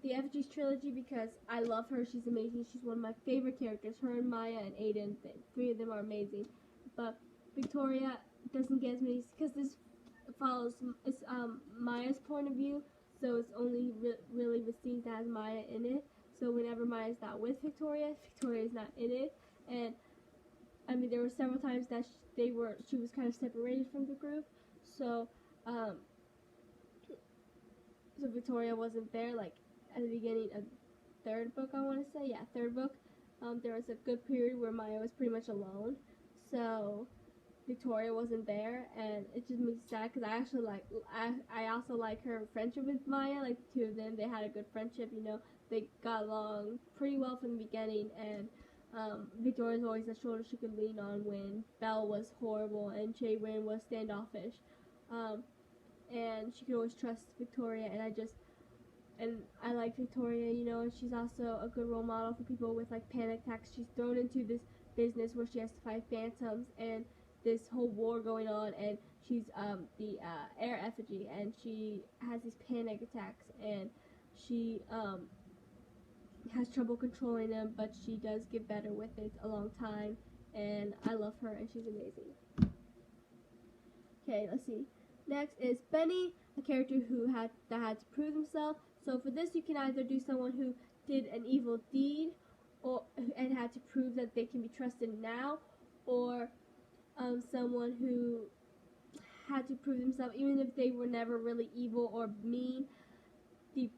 the Effigies trilogy, because I love her. She's amazing. She's one of my favorite characters. Her and Maya and Aiden, the three of them are amazing. But Victoria doesn't get as many because this follows Maya's point of view, so it's only really the scenes that has Maya in it. So whenever Maya's not with Victoria, Victoria's not in it. And I mean, there were several times that she was kind of separated from the group. So Victoria wasn't there, like, at the beginning of third book, I want to say. Yeah, third book. There was a good period where Maya was pretty much alone. So Victoria wasn't there, and it just makes me sad because I also like her friendship with Maya. Like, the two of them, they had a good friendship, They got along pretty well from the beginning, and Victoria's always a shoulder she could lean on when Belle was horrible and Shaywin was standoffish. And she could always trust Victoria, and I like Victoria, and she's also a good role model for people with, like, panic attacks. She's thrown into this business where she has to fight phantoms and this whole war going on, and she's the air effigy, and she has these panic attacks, and she has trouble controlling them, but she does get better with it a long time, and I love her, and she's amazing. Okay, let's see. Next is Benny, a character who had to prove himself. So for this, you can either do someone who did an evil deed, and had to prove that they can be trusted now, or someone who had to prove themselves even if they were never really evil or mean. The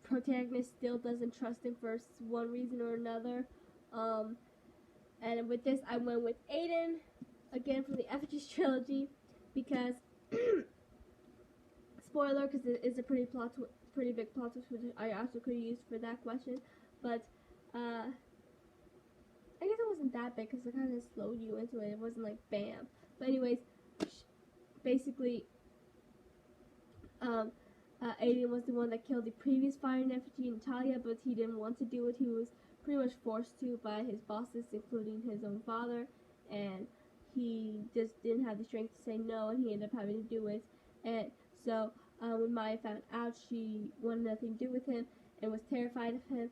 protagonist still doesn't trust him for one reason or another. And with this, I went with Aiden, again from the Effigies trilogy, because spoiler, because it is a pretty big plot twist, which I also could have used for that question, but I guess it wasn't that big because it kind of slowed you into it. It wasn't like bam. But anyways, basically, Aiden was the one that killed the previous fire in effigy, Natalia, but he didn't want to do it. He was pretty much forced to by his bosses, including his own father, and he just didn't have the strength to say no, and he ended up having to do it. And so when Maya found out, she wanted nothing to do with him and was terrified of him.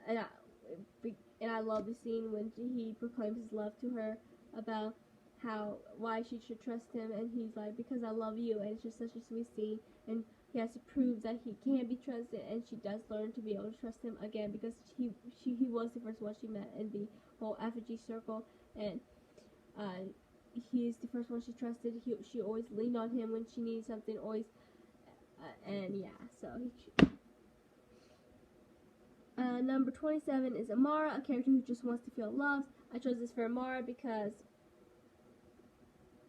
And I love the scene when he proclaims his love to her about why she should trust him, and he's like, because I love you, and it's just such a sweet scene, and he has to prove that he can be trusted, and she does learn to be able to trust him again, because he was the first one she met in the whole effigy circle, and he's the first one she trusted. She always leaned on him when she needed something, always, and yeah, so number 27 is Amara, a character who just wants to feel loved. I chose this for Amara because,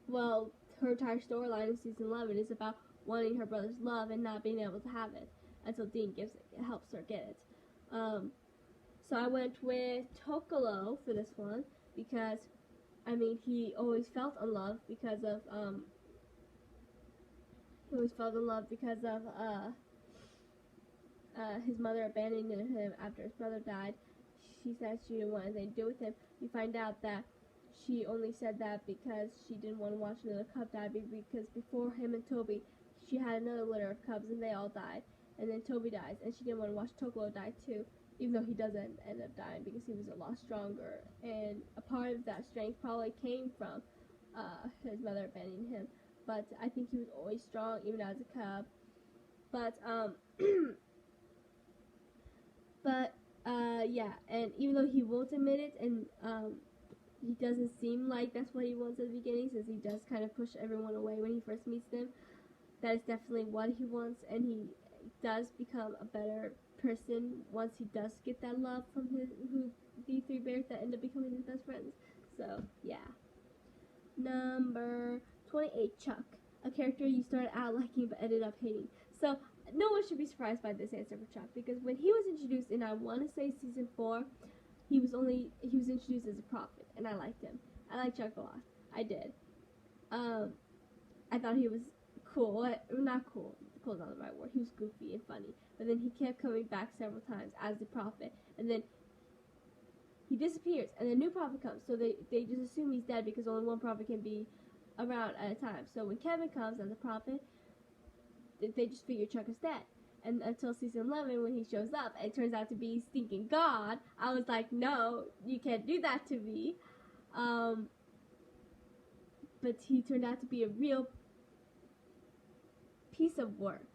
well, her entire storyline in season 11 is about wanting her brother's love and not being able to have it until Dean helps her get it. So I went with Tokolo for this one because, I mean, he always felt unloved because of his mother abandoning him after his brother died. She said she didn't want anything to do with him. You find out that she only said that because she didn't want to watch another cub die, because before him and Toby, she had another litter of cubs and they all died. And then Toby dies, and she didn't want to watch Tokolo die too, even though he doesn't end up dying because he was a lot stronger. And a part of that strength probably came from his mother abandoning him. But I think he was always strong, even as a cub. But, yeah, and even though he won't admit it, and he doesn't seem like that's what he wants at the beginning, since he does kind of push everyone away when he first meets them, that is definitely what he wants, and he does become a better person once he does get that love from the three bears that end up becoming his best friends. So, yeah. Number 28, Chuck, a character you started out liking but ended up hating. So, no one should be surprised by this answer for Chuck, because when he was introduced in, I want to say season 4, he was introduced as a prophet, and I liked him. I liked Chuck a lot. I did. I thought he was cool. Not cool. Cool's not the right word. He was goofy and funny. But then he kept coming back several times as the prophet, and then he disappears, and a new prophet comes. So they just assume he's dead because only one prophet can be around at a time. So when Kevin comes as a prophet, they just figure Chuck is dead. And until season 11, when he shows up and turns out to be stinking God, I was like, no, you can't do that to me. But he turned out to be a real piece of work.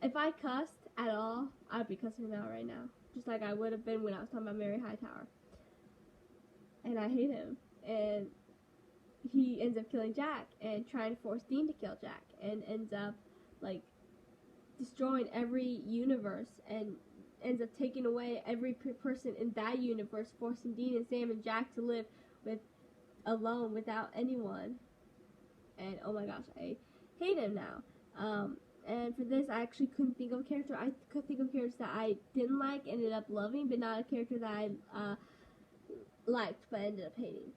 If I cussed at all, I'd be cussing out right now. Just like I would have been when I was talking about Mary Hightower. And I hate him. And he ends up killing Jack and trying to force Dean to kill Jack, and ends up like destroying every universe and ends up taking away every person in that universe, forcing Dean and Sam and Jack to live alone without anyone. And oh my gosh, I hate him now. And for this, I actually couldn't think of a character. I could think of characters that I didn't like, ended up loving, but not a character that I liked but ended up hating.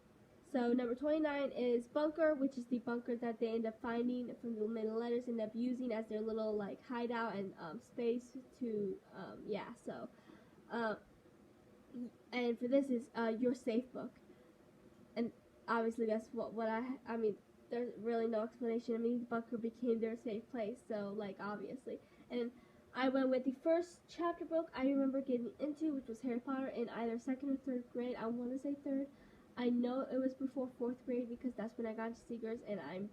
So number 29 is Bunker, which is the bunker that they end up finding from the middle letters, end up using as their little like hideout and space to and for this is Your Safe book, and obviously that's what I mean. There's really no explanation. I mean, the bunker became their safe place, so like obviously. And I went with the first chapter book I remember getting into, which was Harry Potter, in either 2nd or 3rd grade. I want to say 3rd. I know it was before 4th grade because that's when I got into Seekers, and I'm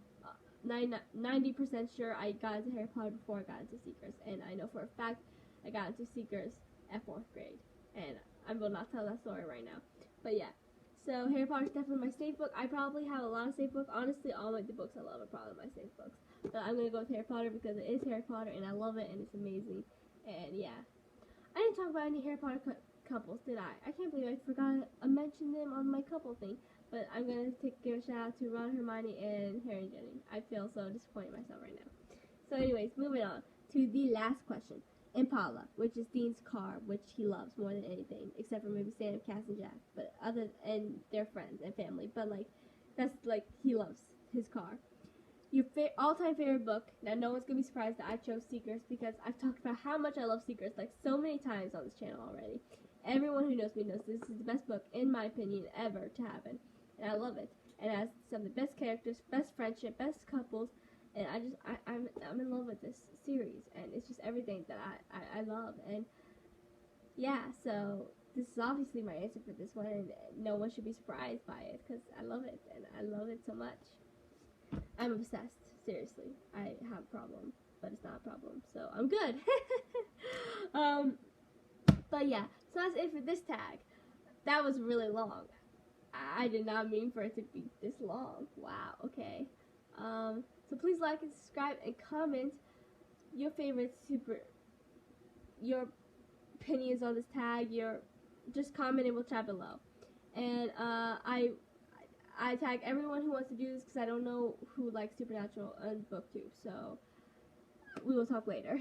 90% sure I got into Harry Potter before I got into Seekers, and I know for a fact I got into Seekers at 4th grade, and I will not tell that story right now. But yeah, so Harry Potter is definitely my safe book. I probably have a lot of safe books. Honestly, all the books I love are probably my safe books. But I'm going to go with Harry Potter because it is Harry Potter, and I love it, and it's amazing. And yeah, I didn't talk about any Harry Potter couples, did I? I can't believe I forgot to mention them on my couple thing. But I'm going to give a shout out to Ron, Hermione, and Harry and Ginny. I feel so disappointed in myself right now. So anyways, moving on to the last question. Impala, which is Dean's car, which he loves more than anything, except for maybe Sam, Cass, and Jack, and their friends and family. But like, That's like he loves his car. Your all-time favorite book. Now, no one's gonna be surprised that I chose Seekers because I've talked about how much I love Seekers like so many times on this channel already. Everyone who knows me knows this is the best book, in my opinion, ever to happen, and I love it. And it has some of the best characters, best friendship, best couples, and I'm in love with this series, and it's just everything that I love. And yeah, so this is obviously my answer for this one, and no one should be surprised by it because I love it, and I love it so much. I'm obsessed. Seriously, I have a problem, but it's not a problem, so I'm good. But yeah, so that's it for this tag. That was really long. I did not mean for it to be this long. Wow. Okay. So please like and subscribe and comment your favorite your opinions on this tag. Just comment and we'll chat below. And I tag everyone who wants to do this because I don't know who likes Supernatural and BookTube. So we will talk later.